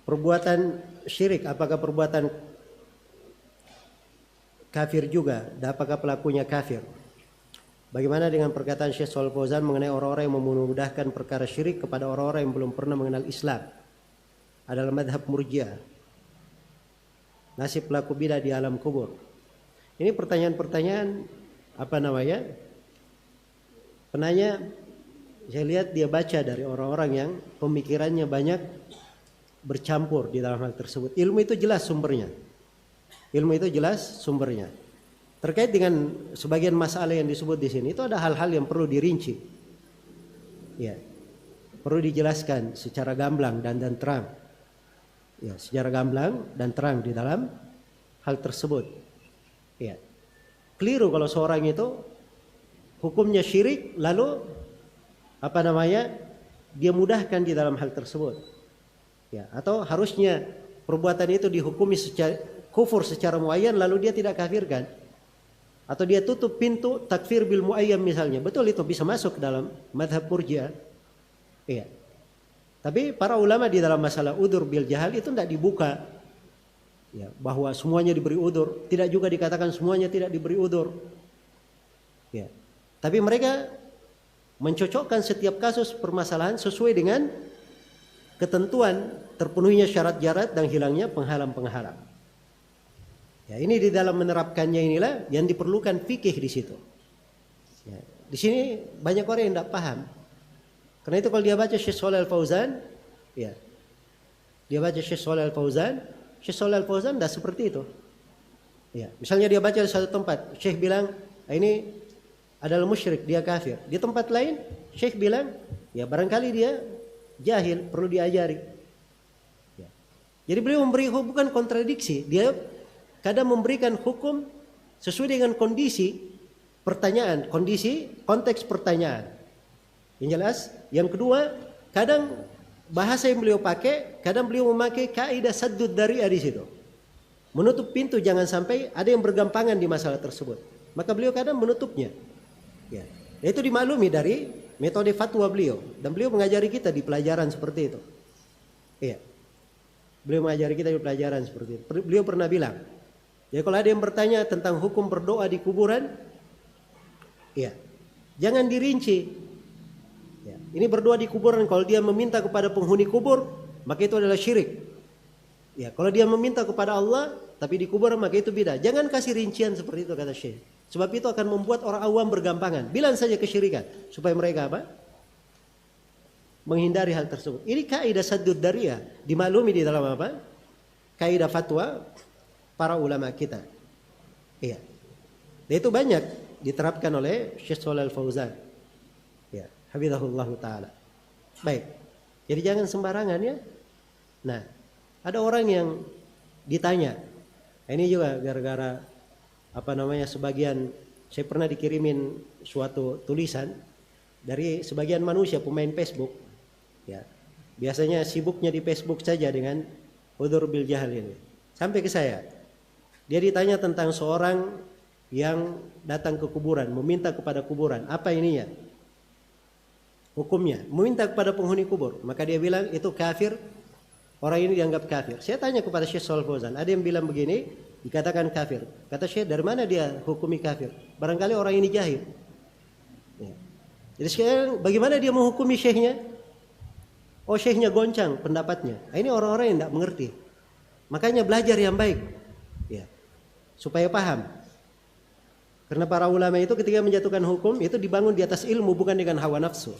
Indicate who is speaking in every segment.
Speaker 1: Perbuatan syirik, apakah perbuatan kafir juga? Dan apakah pelakunya kafir? Bagaimana dengan perkataan Syekh Shalih Fauzan mengenai orang-orang yang memudahkan perkara syirik kepada orang-orang yang belum pernah mengenal Islam? Adalah madhab Murji'ah. Nasib pelaku bidah di alam kubur. Ini pertanyaan-pertanyaan penanya, saya lihat dia baca dari orang-orang yang pemikirannya banyak bercampur di dalam hal tersebut. Ilmu itu jelas sumbernya. Terkait dengan sebagian masalah yang disebut di sini, itu ada hal-hal yang perlu dirinci. Ya. Perlu dijelaskan secara gamblang dan terang. Ya, secara gamblang dan terang di dalam hal tersebut. Ya. Keliru kalau seorang itu hukumnya syirik lalu dia mudahkan di dalam hal tersebut. Ya, atau harusnya perbuatan itu dihukumi secara kufur secara muayyan lalu dia tidak kafirkan. Atau dia tutup pintu takfir bil muayyam misalnya. Betul, itu bisa masuk dalam madhab Murji'ah. Iya. Tapi para ulama di dalam masalah udzur bil jahal itu tidak dibuka. Ya, bahwa semuanya diberi udzur, tidak juga dikatakan semuanya tidak diberi udzur. Ya. Tapi mereka mencocokkan setiap kasus permasalahan sesuai dengan ketentuan terpenuhinya syarat-syarat dan hilangnya penghalang-penghalang. Ya, ini di dalam menerapkannya inilah yang diperlukan fikih di situ. Ya, di sini banyak orang yang tidak paham. Karena itu kalau dia baca Syekh Shalih Fauzan, ya, dia baca Syekh Shalih Fauzan tidak seperti itu. Ya, misalnya dia baca di satu tempat, Syekh bilang ini adalah musyrik, dia kafir. Di tempat lain, Syekh bilang, ya barangkali dia jahil, perlu diajari. Ya. Jadi beliau memberi bukan kontradiksi, dia kadang memberikan hukum sesuai dengan kondisi pertanyaan, konteks pertanyaan. Yang jelas, yang kedua, kadang bahasa yang beliau pakai, kadang beliau memakai kaidah saddud dari'ah di situ. Menutup pintu jangan sampai ada yang bergampangan di masalah tersebut. Maka beliau kadang menutupnya. Ya. Itu dimaklumi dari metode fatwa beliau dan beliau mengajari kita di pelajaran seperti itu. Iya. Beliau mengajari kita di pelajaran seperti itu. Beliau pernah bilang, ya kalau ada yang bertanya tentang hukum berdoa di kuburan, ya, jangan dirinci. Ya, ini berdoa di kuburan, kalau dia meminta kepada penghuni kubur, maka itu adalah syirik. Ya, kalau dia meminta kepada Allah, tapi di kuburan, maka itu bid'ah. Jangan kasih rincian seperti itu, kata Syekh. Sebab itu akan membuat orang awam bergampangan. Bilang saja kesyirikan, supaya mereka menghindari hal tersebut. Ini kaidah saddud dari'ah, dimaklumi di dalam kaidah fatwa para ulama kita. Iya. Dan itu banyak diterapkan oleh Syekh Shalih Fauzan. Ya, hafizahullah taala. Baik. Jadi jangan sembarangan ya. Nah, ada orang yang ditanya. Ini juga gara-gara sebagian saya pernah dikirimin suatu tulisan dari sebagian manusia pemain Facebook. Ya. Biasanya sibuknya di Facebook saja dengan udzur bil jahal ini. Sampai ke saya. Dia ditanya tentang seorang yang datang ke kuburan, meminta kepada kuburan. Apa ininya? Hukumnya. Meminta kepada penghuni kubur. Maka dia bilang itu kafir. Orang ini dianggap kafir. Saya tanya kepada Syekh Shalih Fauzan. Ada yang bilang begini, dikatakan kafir. Kata Syekh, dari mana dia hukumi kafir? Barangkali orang ini jahil. Ya. Jadi sekarang bagaimana dia menghukumi syekhnya? Oh, syekhnya goncang pendapatnya. Ini orang-orang yang tidak mengerti. Makanya belajar yang baik. Ya. Supaya paham. Karena para ulama itu ketika menjatuhkan hukum itu dibangun di atas ilmu, bukan dengan hawa nafsu.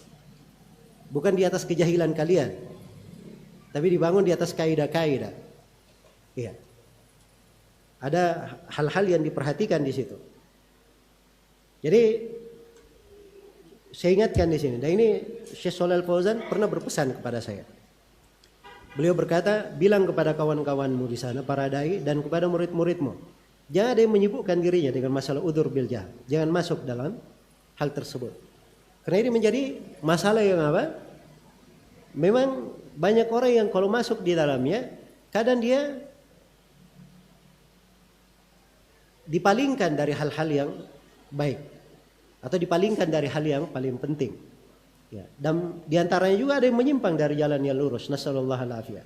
Speaker 1: Bukan di atas kejahilan kalian. Tapi dibangun di atas kaidah-kaidah. Iya. Ada hal-hal yang diperhatikan di situ. Jadi saya ingatkan di sini. Dan ini Syekh Shalih Fauzan pernah berpesan kepada saya. Beliau berkata, bilang kepada kawan-kawanmu di sana, para dai, dan kepada murid-muridmu, jangan ada yang menyibukkan dirinya dengan masalah udzur bil jahal. Jangan masuk dalam hal tersebut. Karena ini menjadi masalah yang memang banyak orang yang kalau masuk di dalamnya, kadang dia dipalingkan dari hal-hal yang baik atau dipalingkan dari hal yang paling penting. Ya, dan diantaranya juga ada yang menyimpang dari jalan yang lurus. Nasallallahu alaihi wasallam.